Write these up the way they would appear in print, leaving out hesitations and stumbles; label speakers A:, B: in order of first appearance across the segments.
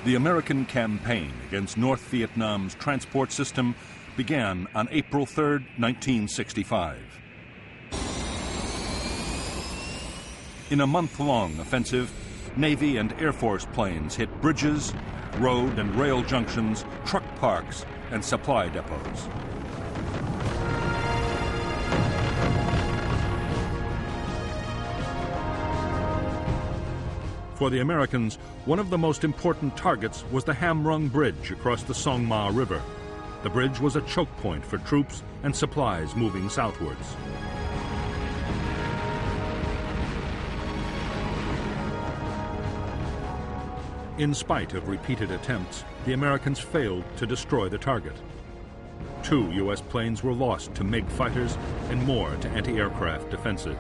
A: The American campaign against North Vietnam's transport system began on April 3, 1965. In a month-long offensive, Navy and Air Force planes hit bridges, road and rail junctions, truck parks, and supply depots. For the Americans, one of the most important targets was the Ham Rung Bridge across the Song Ma River. The bridge was a choke point for troops and supplies moving southwards. In spite of repeated attempts, the Americans failed to destroy the target. 2 U.S. planes were lost to MiG fighters and more to anti-aircraft defenses.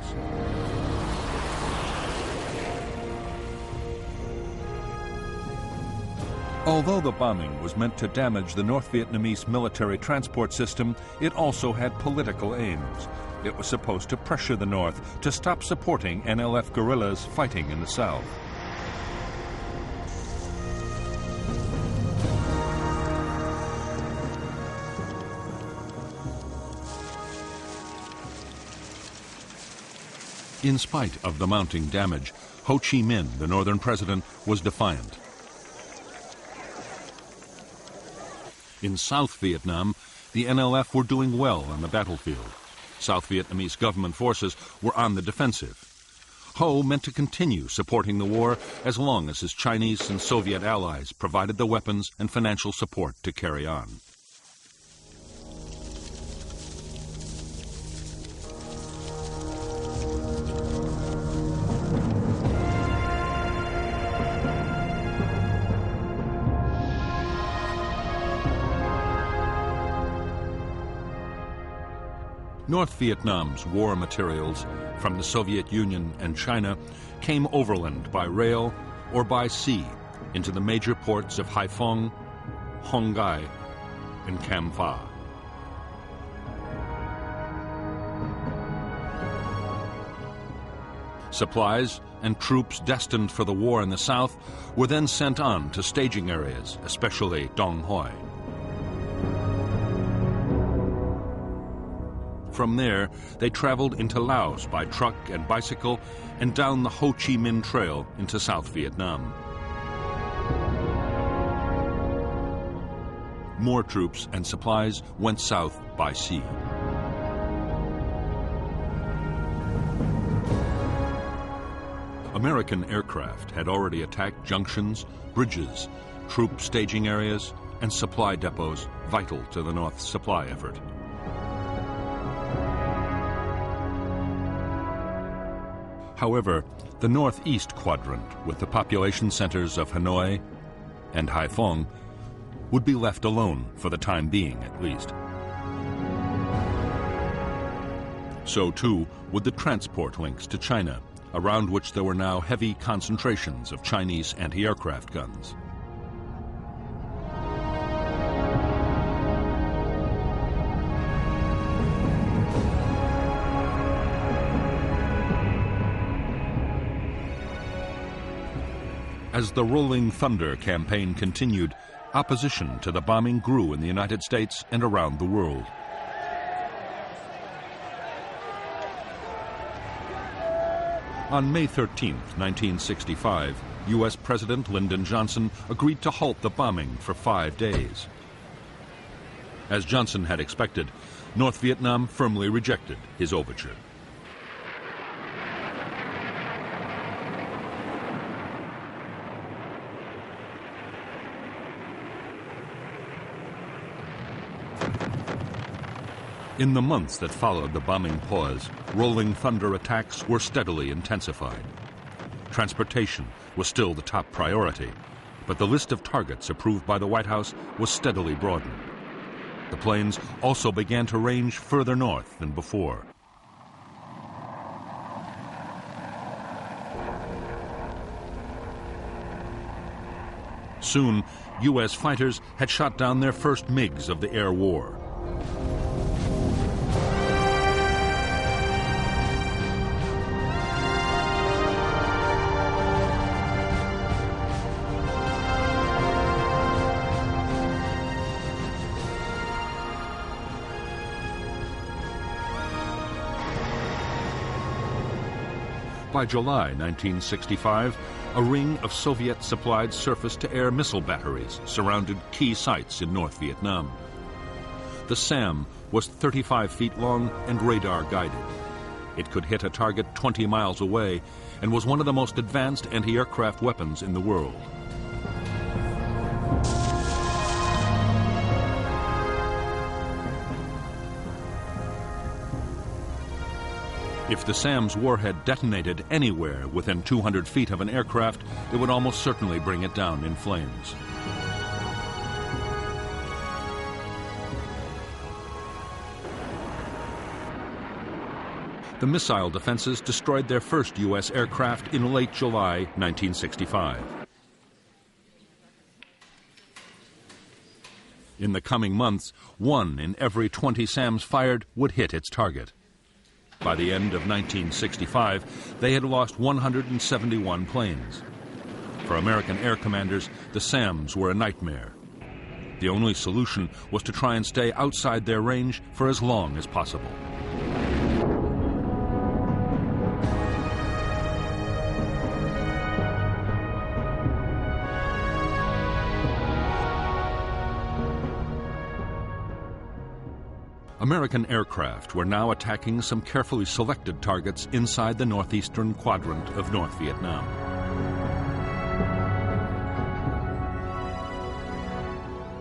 A: Although the bombing was meant to damage the North Vietnamese military transport system, it also had political aims. It was supposed to pressure the North to stop supporting NLF guerrillas fighting in the South. In spite of the mounting damage, Ho Chi Minh, the northern president, was defiant. In South Vietnam, the NLF were doing well on the battlefield. South Vietnamese government forces were on the defensive. Ho meant to continue supporting the war as long as his Chinese and Soviet allies provided the weapons and financial support to carry on. North Vietnam's war materials from the Soviet Union and China came overland by rail or by sea into the major ports of Haiphong, Hon Gai, and Cam Pha. Supplies and troops destined for the war in the south were then sent on to staging areas, especially Dong Hoi. From there, they traveled into Laos by truck and bicycle and down the Ho Chi Minh Trail into South Vietnam. More troops and supplies went south by sea. American aircraft had already attacked junctions, bridges, troop staging areas, and supply depots vital to the North's supply effort. However, the northeast quadrant, with the population centers of Hanoi and Haiphong, would be left alone for the time being, at least. So too would the transport links to China, around which there were now heavy concentrations of Chinese anti-aircraft guns. As the Rolling Thunder campaign continued, opposition to the bombing grew in the United States and around the world. On May 13, 1965, U.S. President Lyndon Johnson agreed to halt the bombing for 5 days. As Johnson had expected, North Vietnam firmly rejected his overture. In the months that followed the bombing pause, Rolling Thunder attacks were steadily intensified. Transportation was still the top priority, but the list of targets approved by the White House was steadily broadened. The planes also began to range further north than before. Soon, U.S. fighters had shot down their first MiGs of the air war. By July 1965, a ring of Soviet-supplied surface-to-air missile batteries surrounded key sites in North Vietnam. The SAM was 35 feet long and radar-guided. It could hit a target 20 miles away and was one of the most advanced anti-aircraft weapons in the world. If the SAM's warhead detonated anywhere within 200 feet of an aircraft, it would almost certainly bring it down in flames. The missile defenses destroyed their first U.S. aircraft in late July 1965. In the coming months, 1 in every 20 SAMs fired would hit its target. By the end of 1965, they had lost 171 planes. For American air commanders, the SAMs were a nightmare. The only solution was to try and stay outside their range for as long as possible. American aircraft were now attacking some carefully selected targets inside the northeastern quadrant of North Vietnam.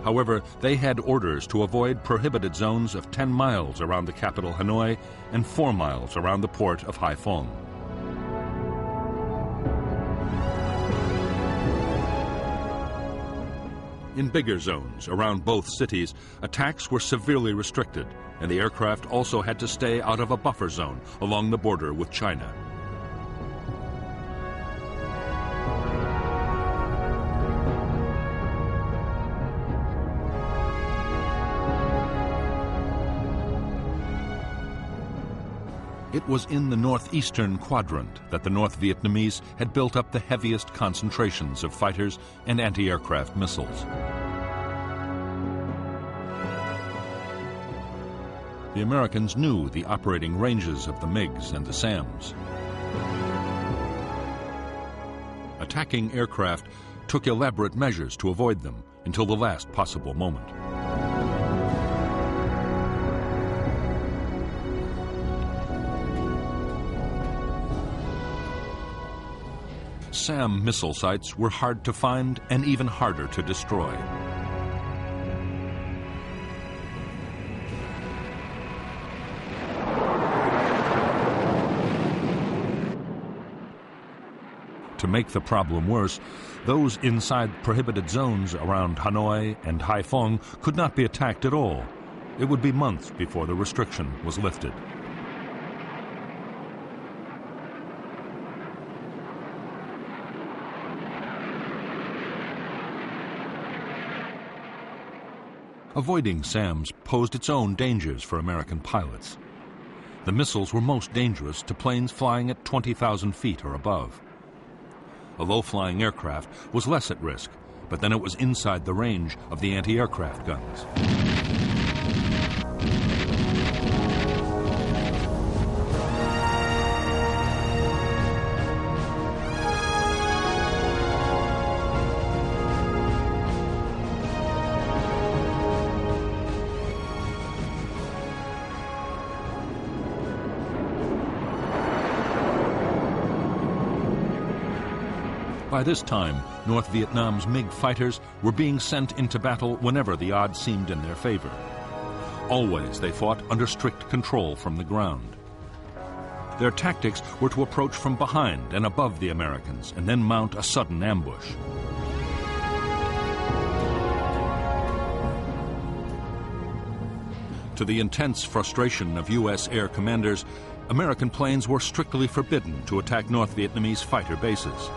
A: However, they had orders to avoid prohibited zones of 10 miles around the capital Hanoi and 4 miles around the port of Hai Phong. In bigger zones around both cities, attacks were severely restricted, and the aircraft also had to stay out of a buffer zone along the border with China. It was in the northeastern quadrant that the North Vietnamese had built up the heaviest concentrations of fighters and anti-aircraft missiles. The Americans knew the operating ranges of the MiGs and the SAMs. Attacking aircraft took elaborate measures to avoid them until the last possible moment. SAM missile sites were hard to find and even harder to destroy. To make the problem worse, those inside prohibited zones around Hanoi and Hai Phong could not be attacked at all. It would be months before the restriction was lifted. Avoiding SAMs posed its own dangers for American pilots. The missiles were most dangerous to planes flying at 20,000 feet or above. A low-flying aircraft was less at risk, but then it was inside the range of the anti-aircraft guns. By this time, North Vietnam's MiG fighters were being sent into battle whenever the odds seemed in their favor. Always they fought under strict control from the ground. Their tactics were to approach from behind and above the Americans and then mount a sudden ambush. To the intense frustration of U.S. air commanders, American planes were strictly forbidden to attack North Vietnamese fighter bases.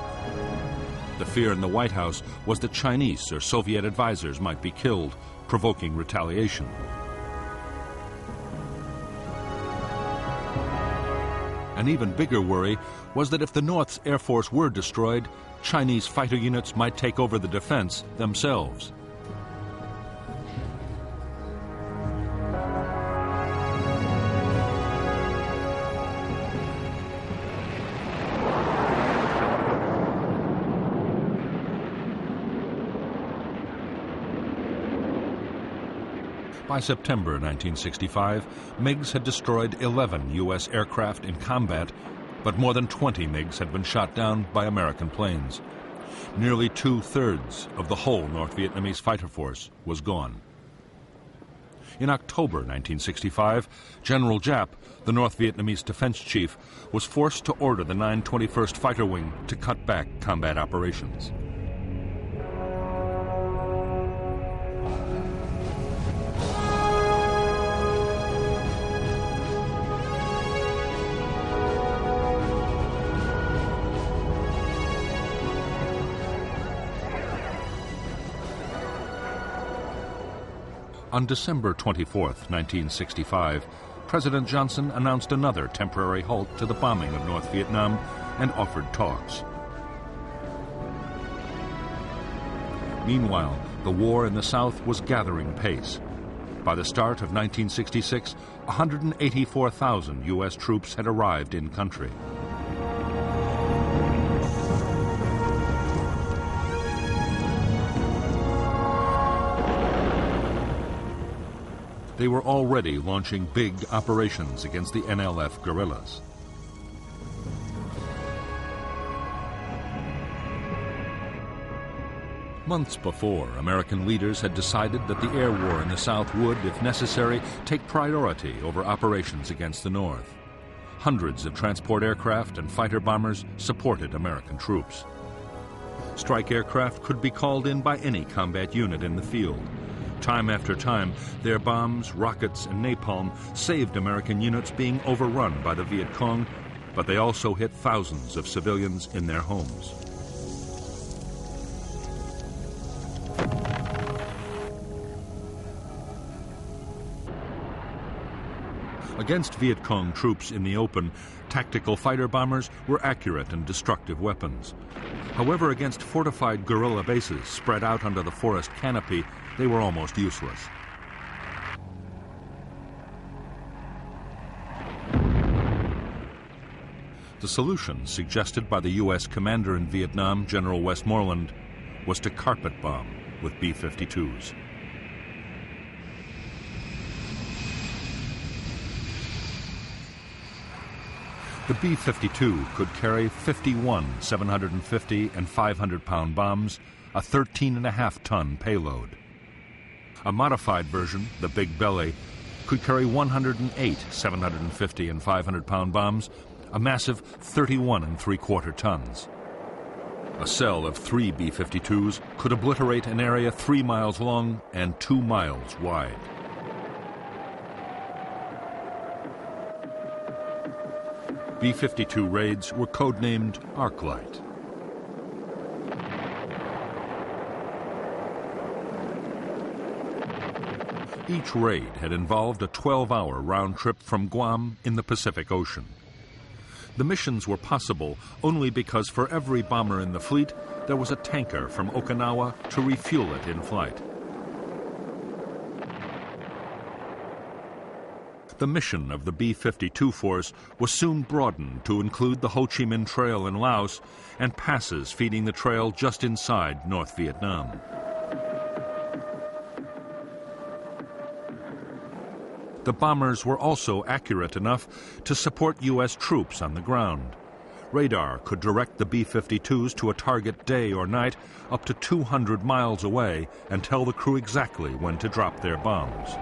A: The fear in the White House was that Chinese or Soviet advisors might be killed, provoking retaliation. An even bigger worry was that if the North's Air Force were destroyed, Chinese fighter units might take over the defense themselves. By September 1965, MiGs had destroyed 11 U.S. aircraft in combat, but more than 20 MiGs had been shot down by American planes. Nearly two-thirds of the whole North Vietnamese fighter force was gone. In October 1965, General Giap, the North Vietnamese defense chief, was forced to order the 921st Fighter Wing to cut back combat operations. On December 24, 1965, President Johnson announced another temporary halt to the bombing of North Vietnam and offered talks. Meanwhile, the war in the South was gathering pace. By the start of 1966, 184,000 U.S. troops had arrived in country. They were already launching big operations against the NLF guerrillas. Months before, American leaders had decided that the air war in the South would, if necessary, take priority over operations against the North. Hundreds of transport aircraft and fighter bombers supported American troops. Strike aircraft could be called in by any combat unit in the field. Time after time, their bombs, rockets, and napalm saved American units being overrun by the Viet Cong, but they also hit thousands of civilians in their homes. Against Viet Cong troops in the open, tactical fighter bombers were accurate and destructive weapons. However, against fortified guerrilla bases spread out under the forest canopy, they were almost useless. The solution suggested by the U.S. commander in Vietnam, General Westmoreland, was to carpet bomb with B-52s. The B-52 could carry 51 750 and 500-pound bombs, a 13.5-ton payload. A modified version, the Big Belly, could carry 108 750 and 500-pound bombs, a massive 31 3/4 tons. A cell of 3 B-52s could obliterate an area 3 miles long and 2 miles wide. B-52 raids were codenamed Arclight. Each raid had involved a 12-hour round trip from Guam in the Pacific Ocean. The missions were possible only because for every bomber in the fleet, there was a tanker from Okinawa to refuel it in flight. The mission of the B-52 force was soon broadened to include the Ho Chi Minh Trail in Laos and passes feeding the trail just inside North Vietnam. The bombers were also accurate enough to support U.S. troops on the ground. Radar could direct the B-52s to a target day or night up to 200 miles away and tell the crew exactly when to drop their bombs.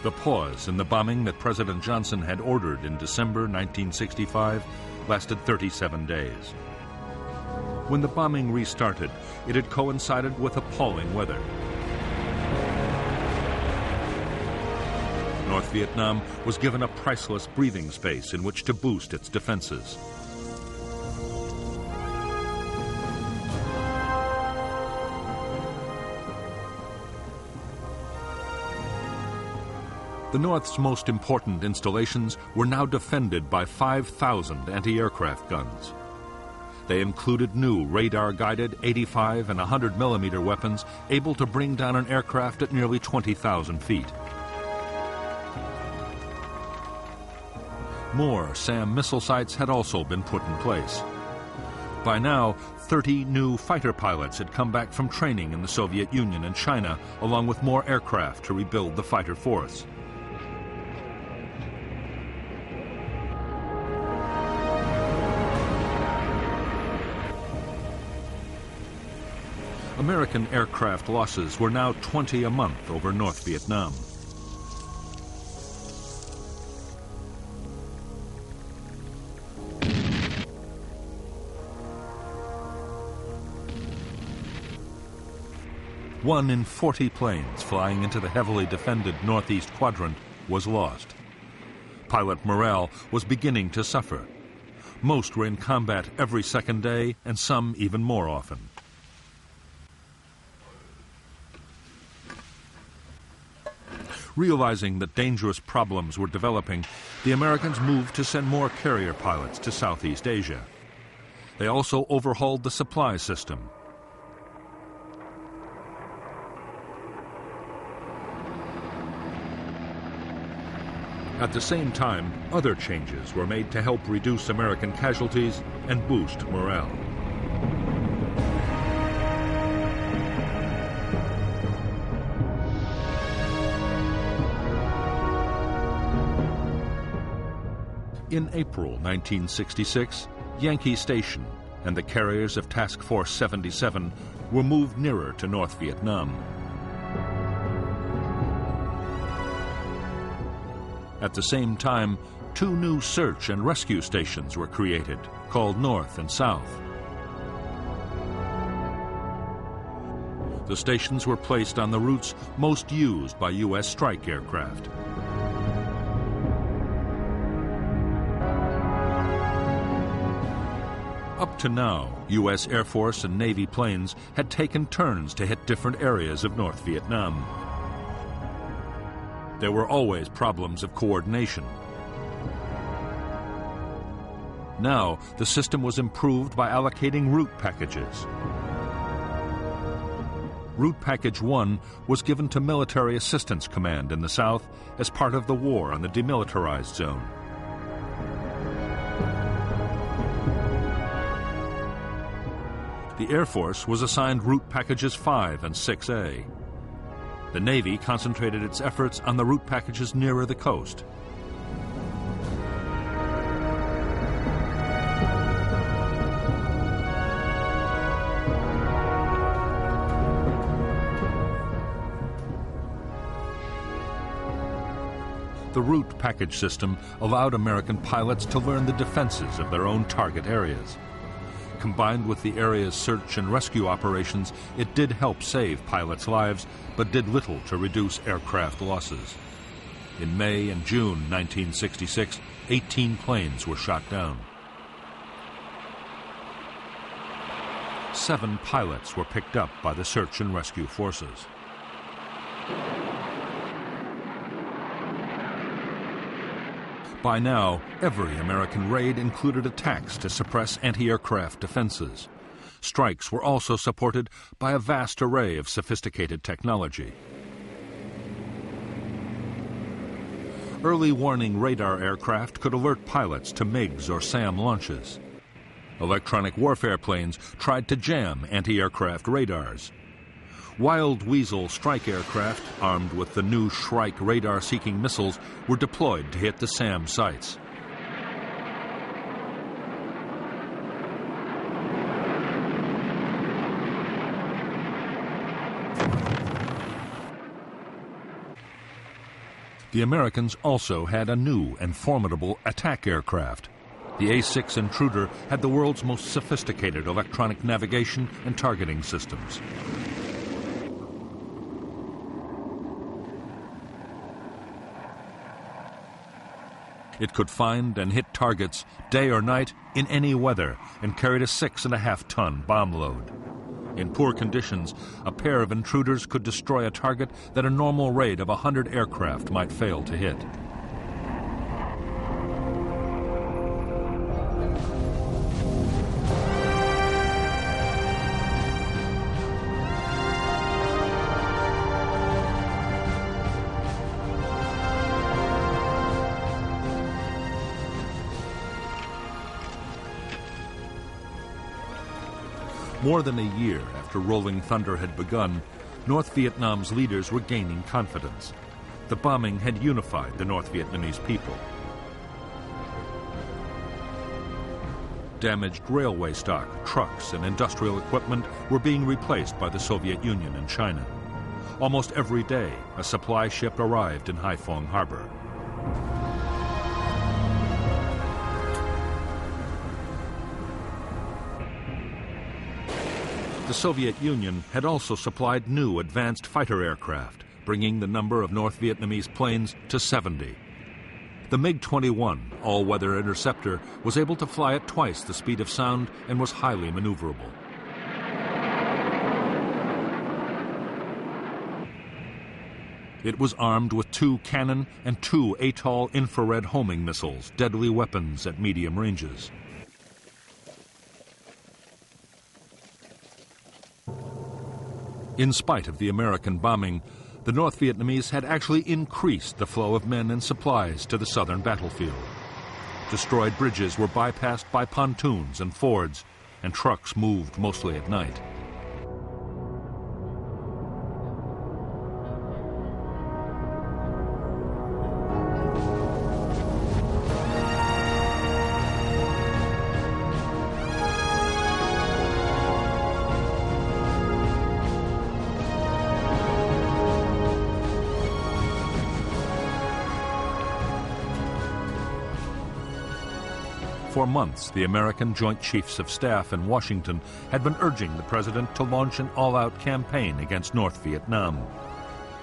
A: The pause in the bombing that President Johnson had ordered in December 1965 lasted 37 days. When the bombing restarted, it had coincided with appalling weather. North Vietnam was given a priceless breathing space in which to boost its defenses. The North's most important installations were now defended by 5,000 anti-aircraft guns. They included new radar-guided 85 and 100 millimeter weapons able to bring down an aircraft at nearly 20,000 feet. More SAM missile sites had also been put in place. By now, 30 new fighter pilots had come back from training in the Soviet Union and China, along with more aircraft to rebuild the fighter force. American aircraft losses were now 20 a month over North Vietnam. One in 40 planes flying into the heavily defended northeast quadrant was lost. Pilot morale was beginning to suffer. Most were in combat every second day, and some even more often. Realizing that dangerous problems were developing, the Americans moved to send more carrier pilots to Southeast Asia. They also overhauled the supply system. At the same time, other changes were made to help reduce American casualties and boost morale. In April 1966, Yankee Station and the carriers of Task Force 77 were moved nearer to North Vietnam. At the same time, 2 new search and rescue stations were created, called North and South. The stations were placed on the routes most used by U.S. strike aircraft. Up to now, U.S. Air Force and Navy planes had taken turns to hit different areas of North Vietnam. There were always problems of coordination. Now, the system was improved by allocating route packages. Route Package 1 was given to Military Assistance Command in the South as part of the war on the demilitarized zone. The Air Force was assigned Route Packages 5 and 6A. The Navy concentrated its efforts on the route packages nearer the coast. The route package system allowed American pilots to learn the defenses of their own target areas. Combined with the area's search and rescue operations, it did help save pilots' lives, but did little to reduce aircraft losses. In May and June 1966, 18 planes were shot down. 7 pilots were picked up by the search and rescue forces. By now, every American raid included attacks to suppress anti-aircraft defenses. Strikes were also supported by a vast array of sophisticated technology. Early warning radar aircraft could alert pilots to MiGs or SAM launches. Electronic warfare planes tried to jam anti-aircraft radars. Wild Weasel strike aircraft, armed with the new Shrike radar-seeking missiles, were deployed to hit the SAM sites. The Americans also had a new and formidable attack aircraft. The A-6 Intruder had the world's most sophisticated electronic navigation and targeting systems. It could find and hit targets day or night in any weather and carried a 6.5-ton bomb load. In poor conditions, a pair of intruders could destroy a target that a normal raid of 100 aircraft might fail to hit. More than a year after Rolling Thunder had begun, North Vietnam's leaders were gaining confidence. The bombing had unified the North Vietnamese people. Damaged railway stock, trucks, and industrial equipment were being replaced by the Soviet Union and China. Almost every day, a supply ship arrived in Haiphong harbor. The Soviet Union had also supplied new advanced fighter aircraft, bringing the number of North Vietnamese planes to 70. The MiG-21 all-weather interceptor was able to fly at twice the speed of sound and was highly maneuverable. It was armed with 2 cannon and 2 Atoll infrared homing missiles, deadly weapons at medium ranges. In spite of the American bombing, the North Vietnamese had actually increased the flow of men and supplies to the southern battlefield. Destroyed bridges were bypassed by pontoons and fords, and trucks moved mostly at night. For months, the American Joint Chiefs of Staff in Washington had been urging the president to launch an all-out campaign against North Vietnam.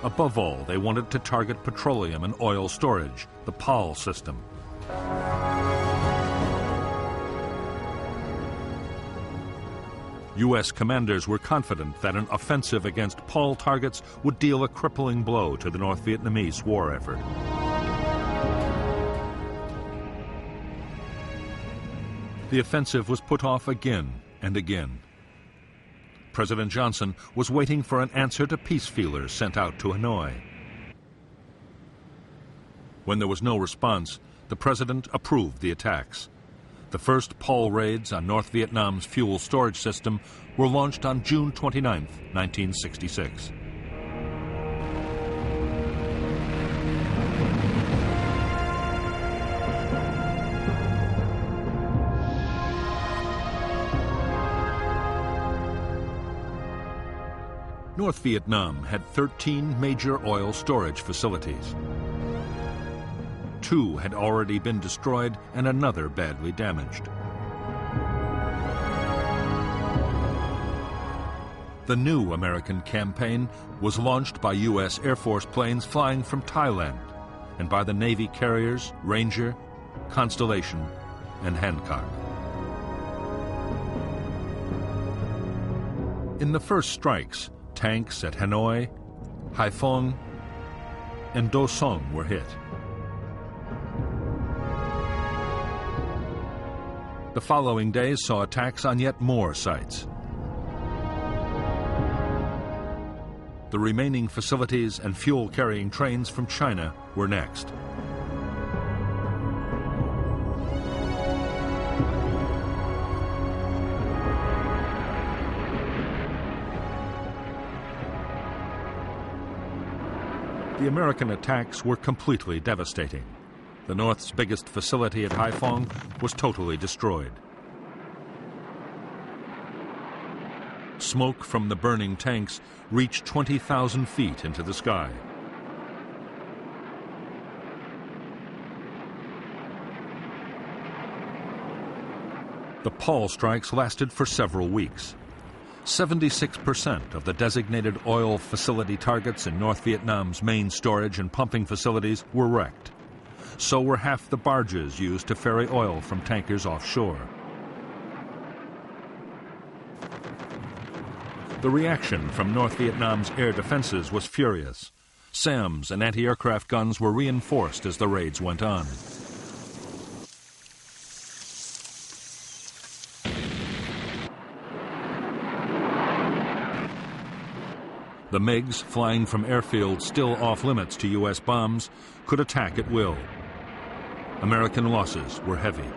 A: Above all, they wanted to target petroleum and oil storage, the POL system. U.S. commanders were confident that an offensive against POL targets would deal a crippling blow to the North Vietnamese war effort. The offensive was put off again and again. President Johnson was waiting for an answer to peace feelers sent out to Hanoi. When there was no response, the president approved the attacks. The first POL raids on North Vietnam's fuel storage system were launched on June 29, 1966. North Vietnam had 13 major oil storage facilities. 2 had already been destroyed and another badly damaged. The new American campaign was launched by U.S. Air Force planes flying from Thailand and by the Navy carriers Ranger, Constellation, and Hancock. In the first strikes, tanks at Hanoi, Haiphong, and Do Song were hit. The following days saw attacks on yet more sites. The remaining facilities and fuel-carrying trains from China were next. The American attacks were completely devastating. The North's biggest facility at Haiphong was totally destroyed. Smoke from the burning tanks reached 20,000 feet into the sky. The POL strikes lasted for several weeks. 76% of the designated oil facility targets in North Vietnam's main storage and pumping facilities were wrecked. So were half the barges used to ferry oil from tankers offshore. The reaction from North Vietnam's air defenses was furious. SAMs and anti-aircraft guns were reinforced as the raids went on. The MiGs, flying from airfields still off-limits to U.S. bombs, could attack at will. American losses were heavy.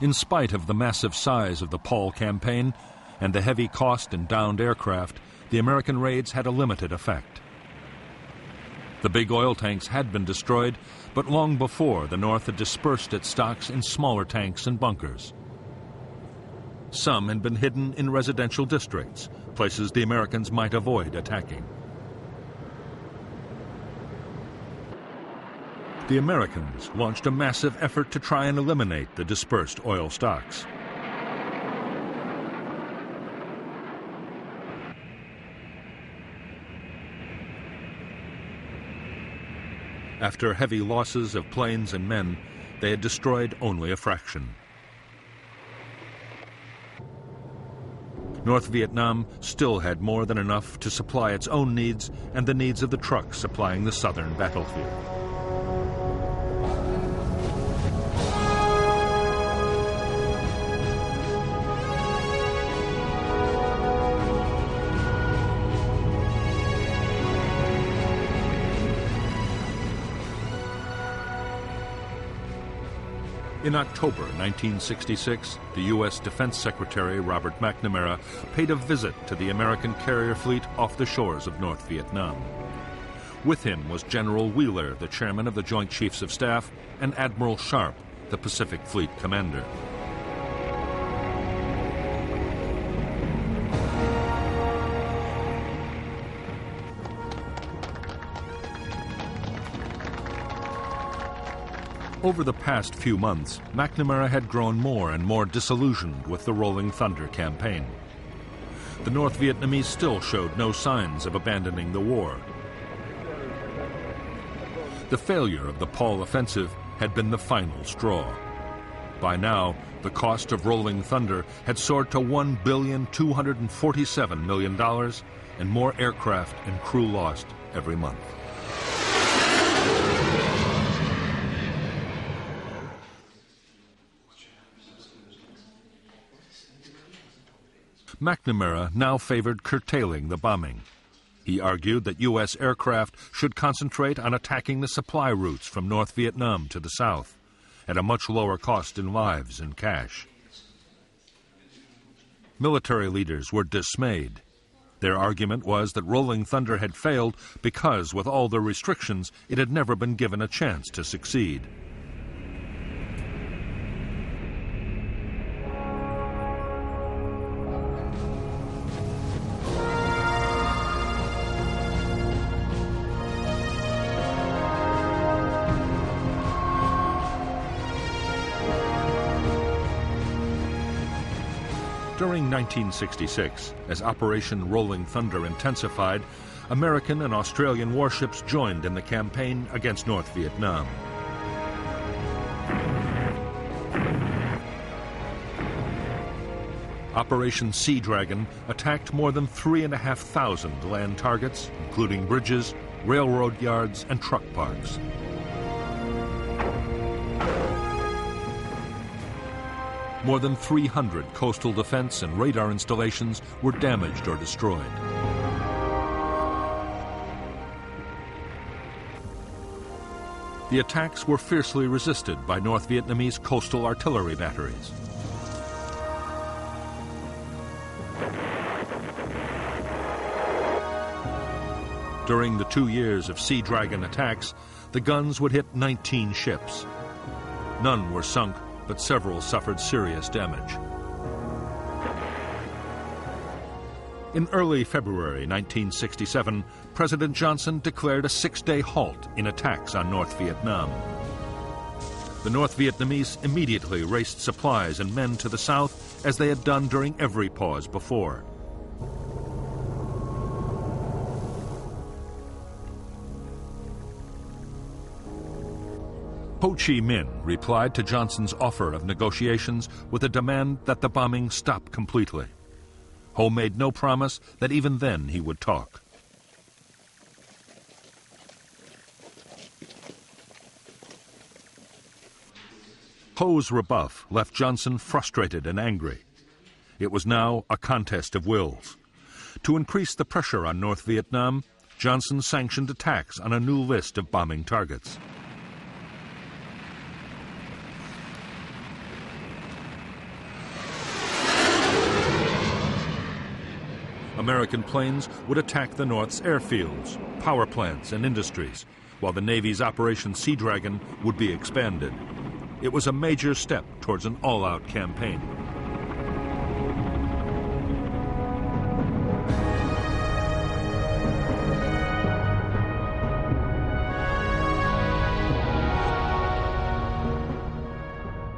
A: In spite of the massive size of the Paul campaign and the heavy cost in downed aircraft, the American raids had a limited effect. The big oil tanks had been destroyed, but long before the North had dispersed its stocks in smaller tanks and bunkers. Some had been hidden in residential districts, places the Americans might avoid attacking. The Americans launched a massive effort to try and eliminate the dispersed oil stocks. After heavy losses of planes and men, they had destroyed only a fraction. North Vietnam still had more than enough to supply its own needs and the needs of the trucks supplying the southern battlefield. In October 1966, the U.S. Defense Secretary Robert McNamara paid a visit to the American carrier fleet off the shores of North Vietnam. With him was General Wheeler, the chairman of the Joint Chiefs of Staff, and Admiral Sharp, the Pacific Fleet commander. Over the past few months, McNamara had grown more and more disillusioned with the Rolling Thunder campaign. The North Vietnamese still showed no signs of abandoning the war. The failure of the Paul offensive had been the final straw. By now, the cost of Rolling Thunder had soared to $1,247 million, and more aircraft and crew lost every month. McNamara now favored curtailing the bombing. He argued that U.S. aircraft should concentrate on attacking the supply routes from North Vietnam to the south, at a much lower cost in lives and cash. Military leaders were dismayed. Their argument was that Rolling Thunder had failed because, with all the restrictions, it had never been given a chance to succeed. During 1966, as Operation Rolling Thunder intensified, American and Australian warships joined in the campaign against North Vietnam. Operation Sea Dragon attacked more than 3,500 land targets, including bridges, railroad yards, and truck parks. More than 300 coastal defense and radar installations were damaged or destroyed. The attacks were fiercely resisted by North Vietnamese coastal artillery batteries. During the 2 years of Sea Dragon attacks, the guns would hit 19 ships. None were sunk, but several suffered serious damage. In early February 1967, President Johnson declared a 6-day halt in attacks on North Vietnam. The North Vietnamese immediately raced supplies and men to the south, as they had done during every pause before. Ho Chi Minh replied to Johnson's offer of negotiations with a demand that the bombing stop completely. Ho made no promise that even then he would talk. Ho's rebuff left Johnson frustrated and angry. It was now a contest of wills. To increase the pressure on North Vietnam, Johnson sanctioned attacks on a new list of bombing targets. American planes would attack the North's airfields, power plants, and industries, while the Navy's Operation Sea Dragon would be expanded. It was a major step towards an all-out campaign.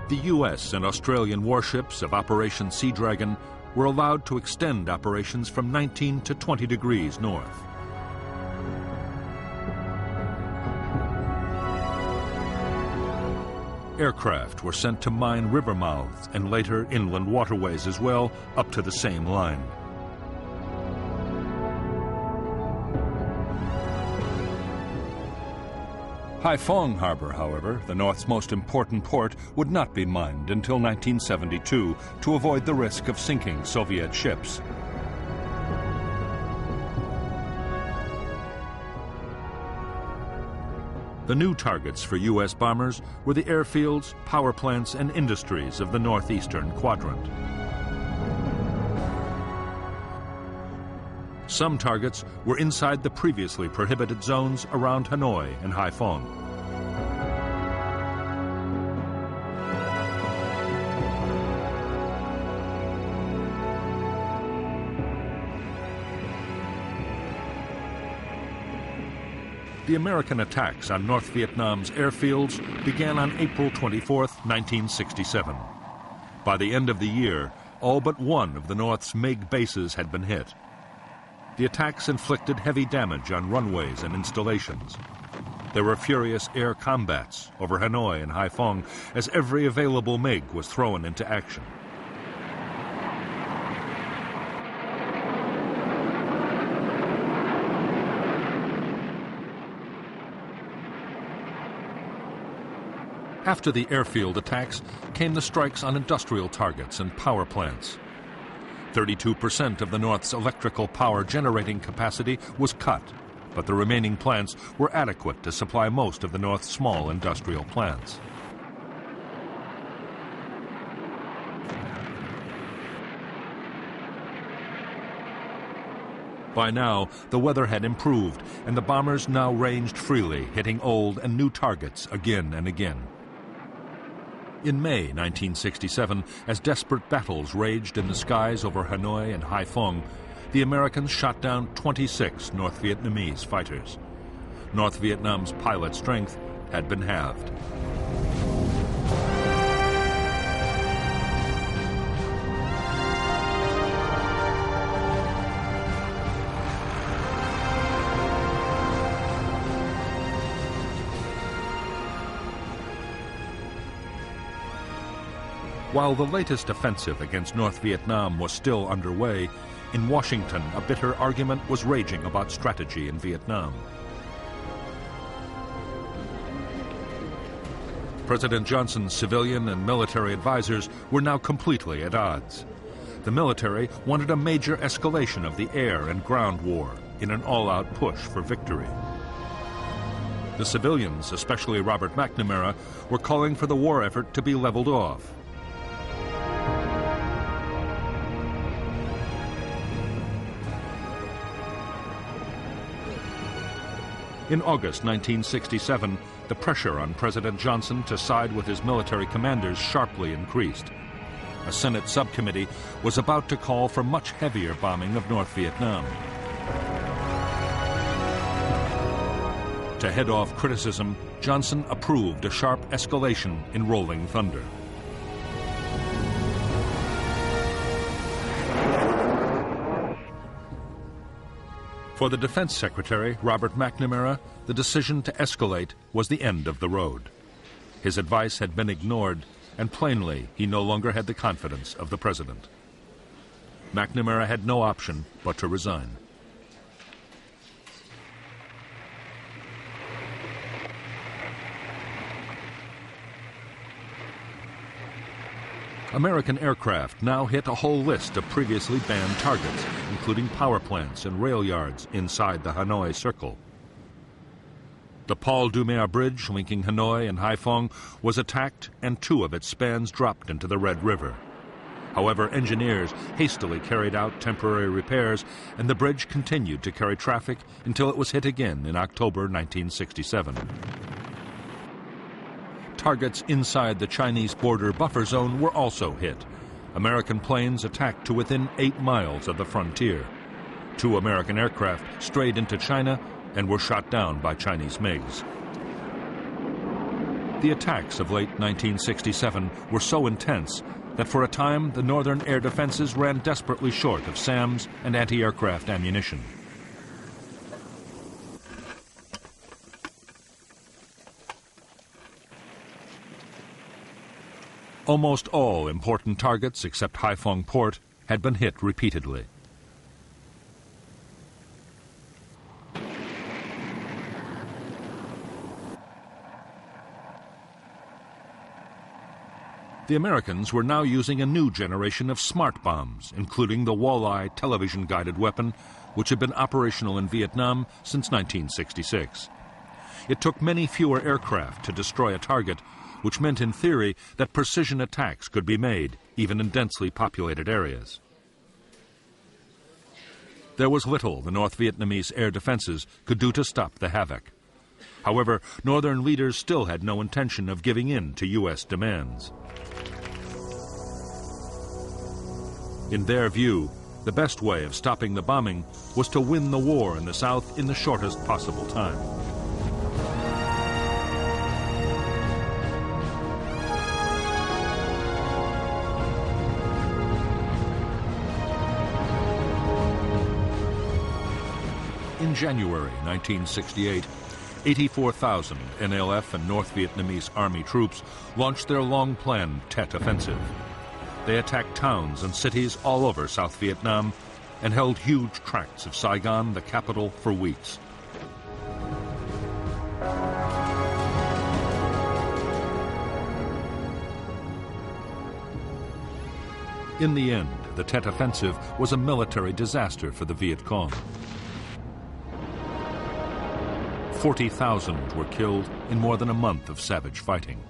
A: The U.S. and Australian warships of Operation Sea Dragon were allowed to extend operations from 19 to 20 degrees north. Aircraft were sent to mine river mouths and later inland waterways as well, up to the same line. Haiphong Harbor, however, the North's most important port, would not be mined until 1972 to avoid the risk of sinking Soviet ships. The new targets for U.S. bombers were the airfields, power plants, and industries of the northeastern quadrant. Some targets were inside the previously prohibited zones around Hanoi and Haiphong. The American attacks on North Vietnam's airfields began on April 24, 1967. By the end of the year, all but one of the North's MiG bases had been hit. The attacks inflicted heavy damage on runways and installations. There were furious air combats over Hanoi and Haiphong as every available MiG was thrown into action. After the airfield attacks came the strikes on industrial targets and power plants. 32% of the North's electrical power generating capacity was cut, but the remaining plants were adequate to supply most of the North's small industrial plants. By now, the weather had improved, and the bombers now ranged freely, hitting old and new targets again and again. In May 1967, as desperate battles raged in the skies over Hanoi and Haiphong, the Americans shot down 26 North Vietnamese fighters. North Vietnam's pilot strength had been halved. While the latest offensive against North Vietnam was still underway, in Washington a bitter argument was raging about strategy in Vietnam. President Johnson's civilian and military advisors were now completely at odds. The military wanted a major escalation of the air and ground war in an all-out push for victory. The civilians, especially Robert McNamara, were calling for the war effort to be leveled off. In August 1967, the pressure on President Johnson to side with his military commanders sharply increased. A Senate subcommittee was about to call for much heavier bombing of North Vietnam. To head off criticism, Johnson approved a sharp escalation in Rolling Thunder. For the Defense Secretary, Robert McNamara, the decision to escalate was the end of the road. His advice had been ignored, and plainly he no longer had the confidence of the president. McNamara had no option but to resign. American aircraft now hit a whole list of previously banned targets, including power plants and rail yards inside the Hanoi Circle. The Paul Doumer Bridge linking Hanoi and Haiphong was attacked and 2 of its spans dropped into the Red River. However, engineers hastily carried out temporary repairs, and the bridge continued to carry traffic until it was hit again in October 1967. Targets inside the Chinese border buffer zone were also hit. American planes attacked to within 8 miles of the frontier. 2 American aircraft strayed into China and were shot down by Chinese MiGs. The attacks of late 1967 were so intense that for a time the northern air defenses ran desperately short of SAMs and anti-aircraft ammunition. Almost all important targets except Haiphong Port had been hit repeatedly. The Americans were now using a new generation of smart bombs, including the Walleye television-guided weapon, which had been operational in Vietnam since 1966. It took many fewer aircraft to destroy a target, which meant in theory that precision attacks could be made, even in densely populated areas. There was little the North Vietnamese air defenses could do to stop the havoc. However, northern leaders still had no intention of giving in to U.S. demands. In their view, the best way of stopping the bombing was to win the war in the South in the shortest possible time. In January 1968, 84,000 NLF and North Vietnamese Army troops launched their long-planned Tet Offensive. They attacked towns and cities all over South Vietnam and held huge tracts of Saigon, the capital, for weeks. In the end, the Tet Offensive was a military disaster for the Viet Cong. 40,000 were killed in more than a month of savage fighting.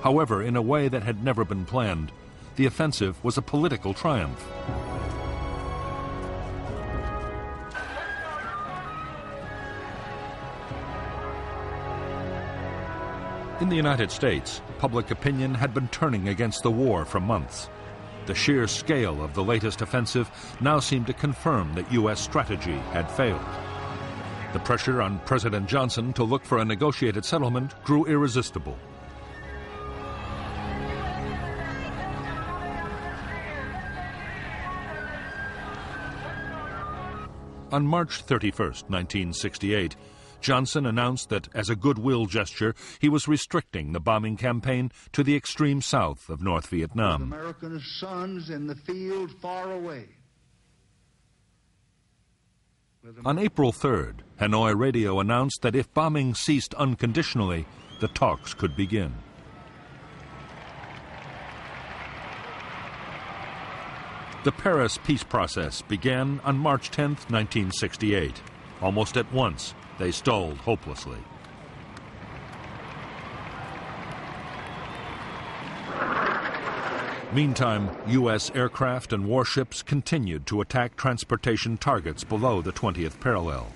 A: However, in a way that had never been planned, the offensive was a political triumph. In the United States, public opinion had been turning against the war for months. The sheer scale of the latest offensive now seemed to confirm that U.S. strategy had failed. The pressure on President Johnson to look for a negotiated settlement grew irresistible. On March 31, 1968, Johnson announced that, as a goodwill gesture, he was restricting the bombing campaign to the extreme south of North Vietnam.
B: American sons in the field far away.
A: On April 3rd, Hanoi radio announced that if bombing ceased unconditionally, the talks could begin. The Paris peace process began on March 10, 1968. Almost at once, they stalled hopelessly. Meantime, U.S. aircraft and warships continued to attack transportation targets below the 20th parallel.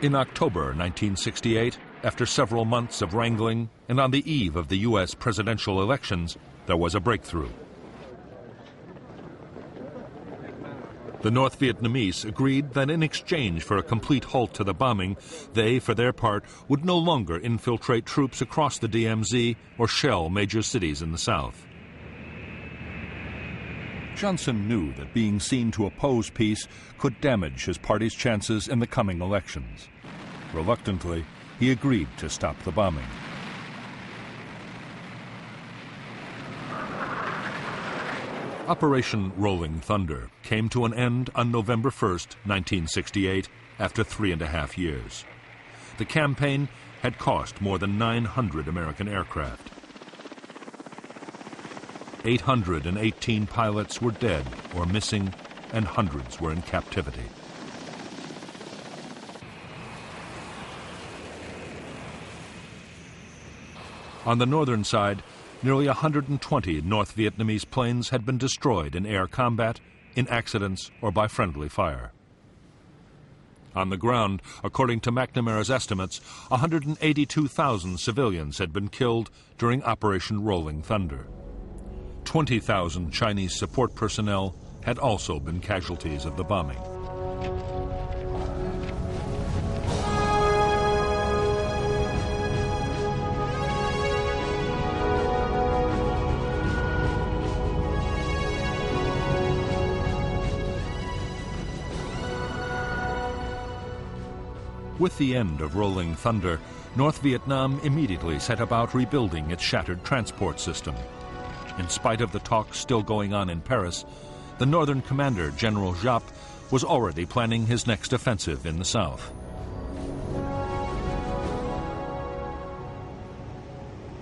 A: In October 1968, after several months of wrangling and on the eve of the U.S. presidential elections, there was a breakthrough. The North Vietnamese agreed that in exchange for a complete halt to the bombing, they, for their part, would no longer infiltrate troops across the DMZ or shell major cities in the south. Johnson knew that being seen to oppose peace could damage his party's chances in the coming elections. Reluctantly, he agreed to stop the bombing. Operation Rolling Thunder came to an end on November 1st, 1968, after 3.5 years. The campaign had cost more than 900 American aircraft. 818 pilots were dead or missing, and hundreds were in captivity. On the northern side, nearly 120 North Vietnamese planes had been destroyed in air combat, in accidents, or by friendly fire. On the ground, according to McNamara's estimates, 182,000 civilians had been killed during Operation Rolling Thunder. 20,000 Chinese support personnel had also been casualties of the bombing. With the end of Rolling Thunder, North Vietnam immediately set about rebuilding its shattered transport system. In spite of the talks still going on in Paris, the Northern commander, General Giap, was already planning his next offensive in the south.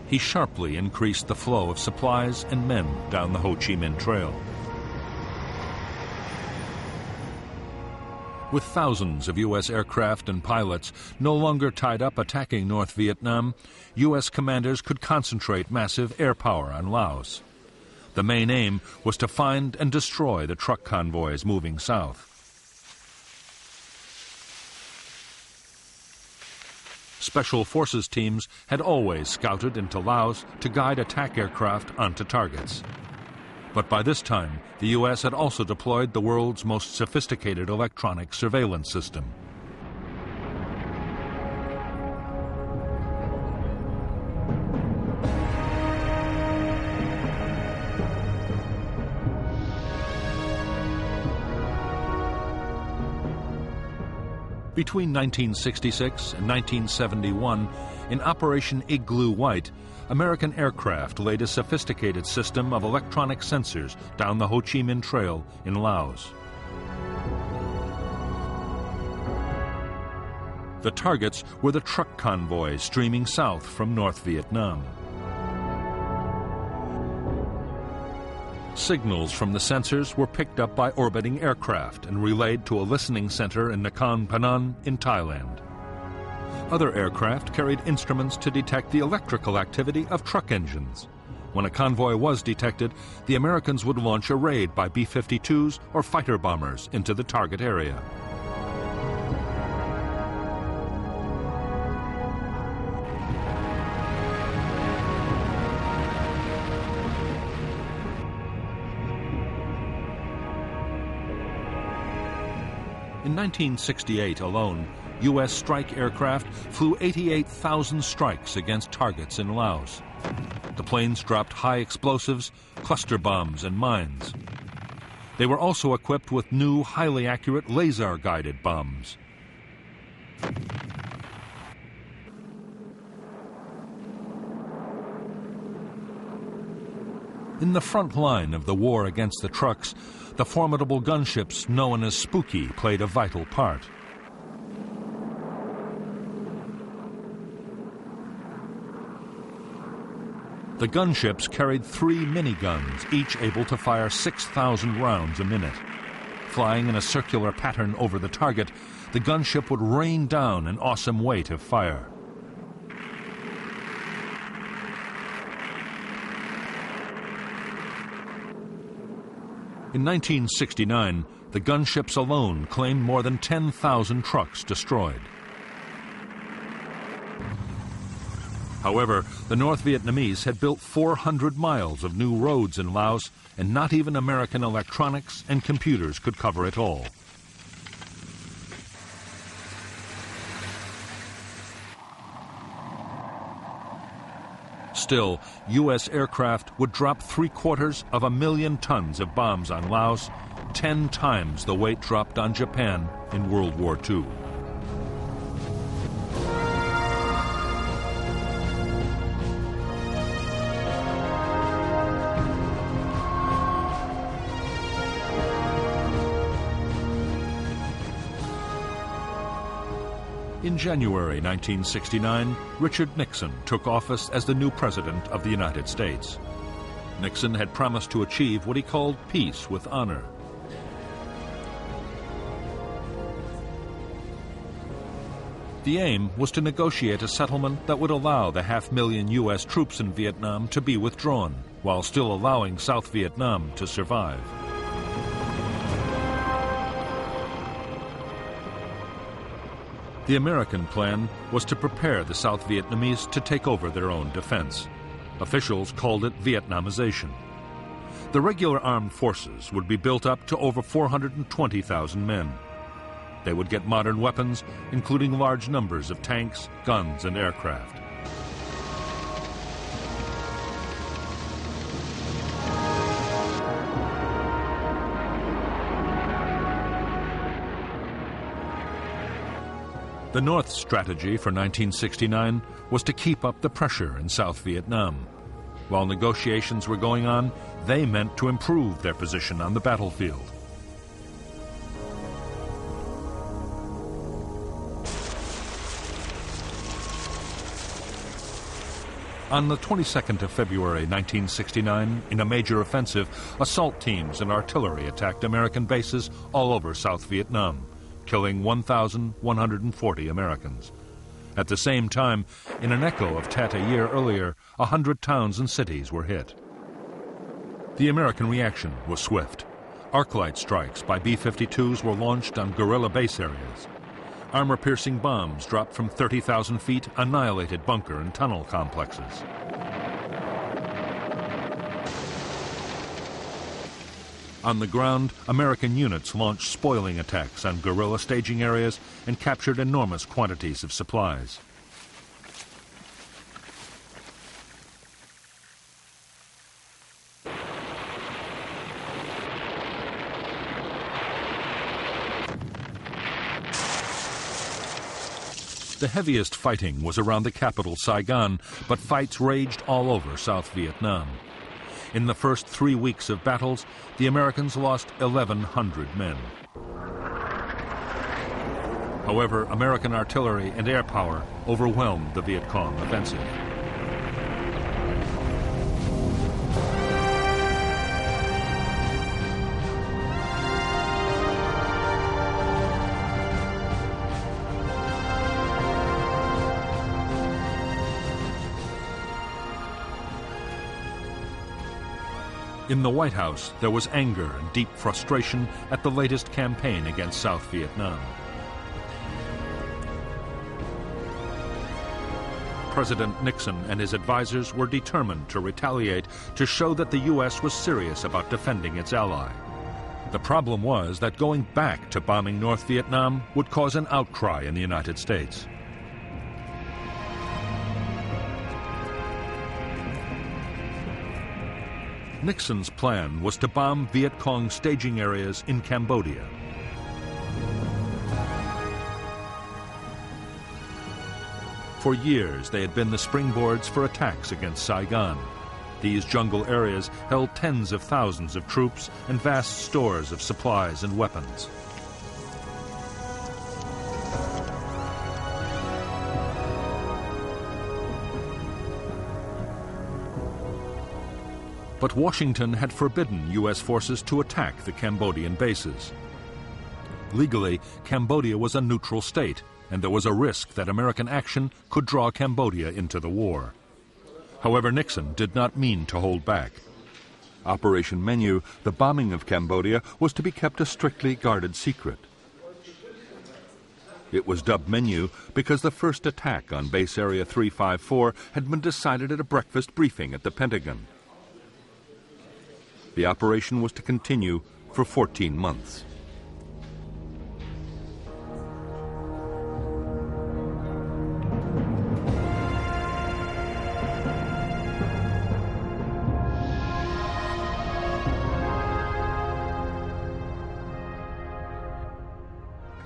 A: He sharply increased the flow of supplies and men down the Ho Chi Minh Trail. With thousands of U.S. aircraft and pilots no longer tied up attacking North Vietnam, U.S. commanders could concentrate massive air power on Laos. The main aim was to find and destroy the truck convoys moving south. Special forces teams had always scouted into Laos to guide attack aircraft onto targets. But by this time, the U.S. had also deployed the world's most sophisticated electronic surveillance system. Between 1966 and 1971, in Operation Igloo White, American aircraft laid a sophisticated system of electronic sensors down the Ho Chi Minh Trail in Laos. The targets were the truck convoys streaming south from North Vietnam. Signals from the sensors were picked up by orbiting aircraft and relayed to a listening center in Nakhon Phanom in Thailand. Other aircraft carried instruments to detect the electrical activity of truck engines. When a convoy was detected, the Americans would launch a raid by B-52s or fighter bombers into the target area. In 1968 alone, U.S. strike aircraft flew 88,000 strikes against targets in Laos. The planes dropped high explosives, cluster bombs, and mines. They were also equipped with new, highly accurate laser-guided bombs. In the front line of the war against the trucks, the formidable gunships known as Spooky played a vital part. The gunships carried 3 miniguns, each able to fire 6,000 rounds a minute. Flying in a circular pattern over the target, the gunship would rain down an awesome weight of fire. In 1969, the gunships alone claimed more than 10,000 trucks destroyed. However, the North Vietnamese had built 400 miles of new roads in Laos, and not even American electronics and computers could cover it all. Still, U.S. aircraft would drop 750,000 tons of bombs on Laos, 10 times the weight dropped on Japan in World War II. In January 1969, Richard Nixon took office as the new President of the United States. Nixon had promised to achieve what he called peace with honor. The aim was to negotiate a settlement that would allow the 500,000 U.S. troops in Vietnam to be withdrawn, while still allowing South Vietnam to survive. The American plan was to prepare the South Vietnamese to take over their own defense. Officials called it Vietnamization. The regular armed forces would be built up to over 420,000 men. They would get modern weapons, including large numbers of tanks, guns, and aircraft. The North's strategy for 1969 was to keep up the pressure in South Vietnam. While negotiations were going on, they meant to improve their position on the battlefield. On the 22nd of February 1969, in a major offensive, assault teams and artillery attacked American bases all over South Vietnam, killing 1,140 Americans. At the same time, in an echo of Tet a year earlier, 100 towns and cities were hit. The American reaction was swift. Arc-light strikes by B-52s were launched on guerrilla base areas. Armor-piercing bombs dropped from 30,000 feet annihilated bunker and tunnel complexes. On the ground, American units launched spoiling attacks on guerrilla staging areas and captured enormous quantities of supplies. The heaviest fighting was around the capital, Saigon, but fights raged all over South Vietnam. In the first 3 weeks of battles, the Americans lost 1,100 men. However, American artillery and air power overwhelmed the Viet Cong offensive. In the White House, there was anger and deep frustration at the latest campaign against South Vietnam. President Nixon and his advisors were determined to retaliate to show that the U.S. was serious about defending its ally. The problem was that going back to bombing North Vietnam would cause an outcry in the United States. Nixon's plan was to bomb Viet Cong staging areas in Cambodia. For years, they had been the springboards for attacks against Saigon. These jungle areas held tens of thousands of troops and vast stores of supplies and weapons. But Washington had forbidden U.S. forces to attack the Cambodian bases. Legally, Cambodia was a neutral state, and there was a risk that American action could draw Cambodia into the war. However, Nixon did not mean to hold back. Operation Menu, the bombing of Cambodia, was to be kept a strictly guarded secret. It was dubbed Menu because the first attack on Base Area 354 had been decided at a breakfast briefing at the Pentagon. The operation was to continue for 14 months.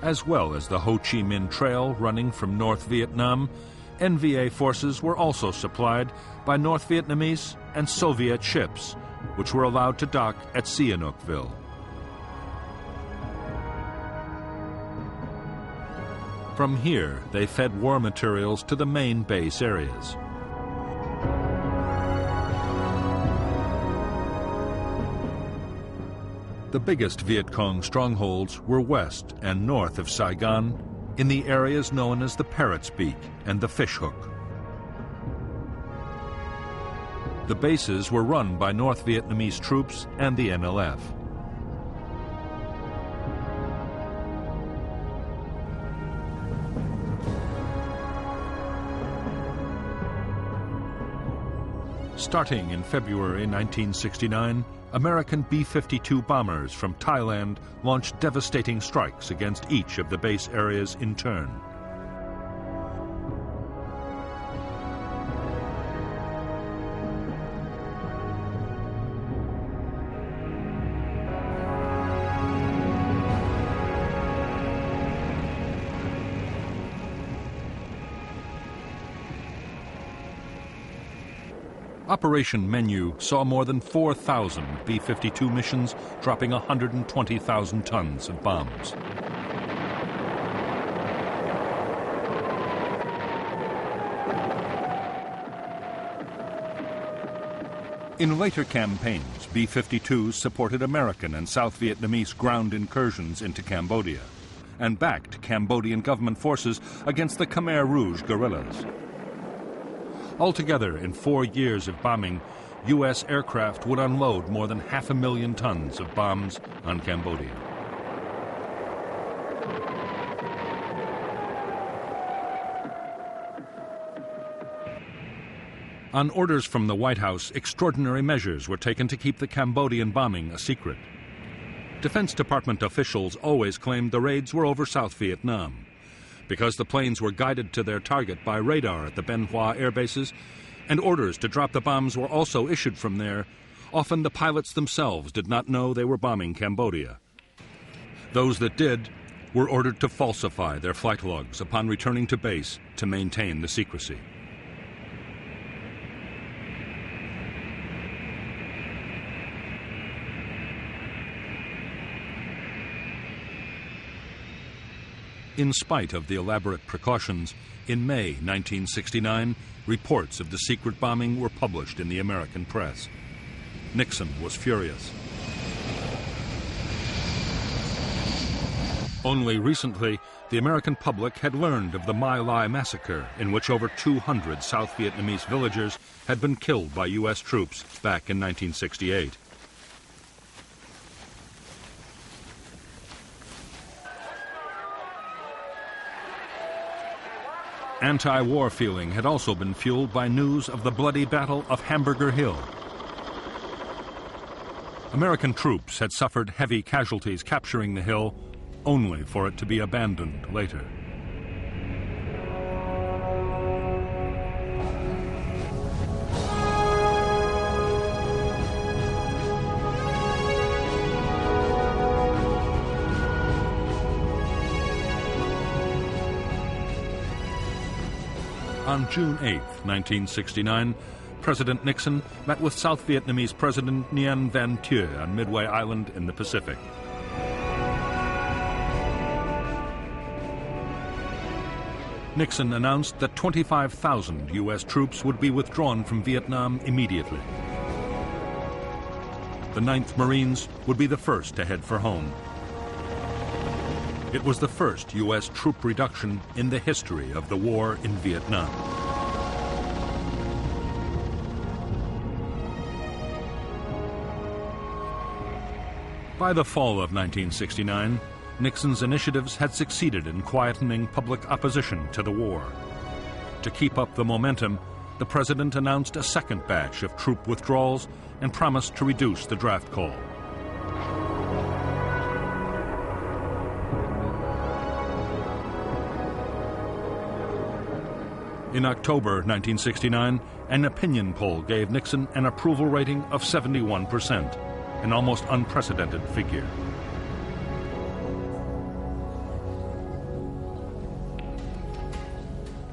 A: As well as the Ho Chi Minh Trail running from North Vietnam, NVA forces were also supplied by North Vietnamese and Soviet ships, which were allowed to dock at Sihanoukville. From here, they fed war materials to the main base areas. The biggest Viet Cong strongholds were west and north of Saigon, in the areas known as the Parrot's Beak and the Fish Hook. The bases were run by North Vietnamese troops and the NLF. Starting in February 1969, American B-52 bombers from Thailand launched devastating strikes against each of the base areas in turn. Operation Menu saw more than 4,000 B-52 missions, dropping 120,000 tons of bombs. In later campaigns, B-52s supported American and South Vietnamese ground incursions into Cambodia and backed Cambodian government forces against the Khmer Rouge guerrillas. Altogether, in 4 years of bombing, U.S. aircraft would unload more than 500,000 tons of bombs on Cambodia. On orders from the White House, extraordinary measures were taken to keep the Cambodian bombing a secret. Defense Department officials always claimed the raids were over South Vietnam. Because the planes were guided to their target by radar at the Ben Hoa air bases, and orders to drop the bombs were also issued from there, often the pilots themselves did not know they were bombing Cambodia. Those that did were ordered to falsify their flight logs upon returning to base to maintain the secrecy. In spite of the elaborate precautions, in May 1969, reports of the secret bombing were published in the American press. Nixon was furious. Only recently, the American public had learned of the My Lai massacre, in which over 200 South Vietnamese villagers had been killed by U.S. troops back in 1968. Anti-war feeling had also been fueled by news of the bloody Battle of Hamburger Hill. American troops had suffered heavy casualties capturing the hill, only for it to be abandoned later. On June 8, 1969, President Nixon met with South Vietnamese President Nguyen Van Thieu on Midway Island in the Pacific. Nixon announced that 25,000 U.S. troops would be withdrawn from Vietnam immediately. The 9th Marines would be the first to head for home. It was the first U.S. troop reduction in the history of the war in Vietnam. By the fall of 1969, Nixon's initiatives had succeeded in quietening public opposition to the war. To keep up the momentum, the president announced a second batch of troop withdrawals and promised to reduce the draft call. In October 1969, an opinion poll gave Nixon an approval rating of 71%, an almost unprecedented figure.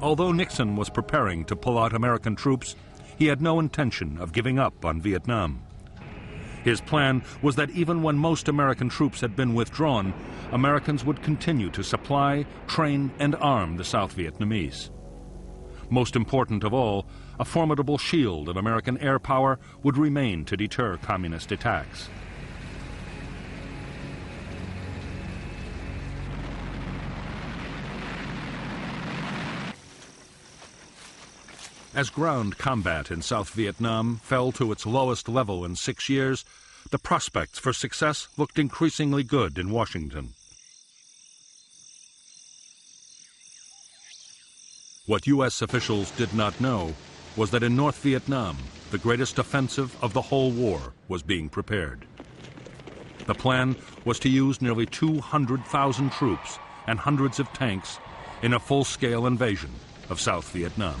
A: Although Nixon was preparing to pull out American troops, he had no intention of giving up on Vietnam. His plan was that even when most American troops had been withdrawn, Americans would continue to supply, train, and arm the South Vietnamese. Most important of all, a formidable shield of American air power would remain to deter communist attacks. As ground combat in South Vietnam fell to its lowest level in 6 years, the prospects for success looked increasingly good in Washington. What U.S. officials did not know was that in North Vietnam, the greatest offensive of the whole war was being prepared. The plan was to use nearly 200,000 troops and hundreds of tanks in a full-scale invasion of South Vietnam.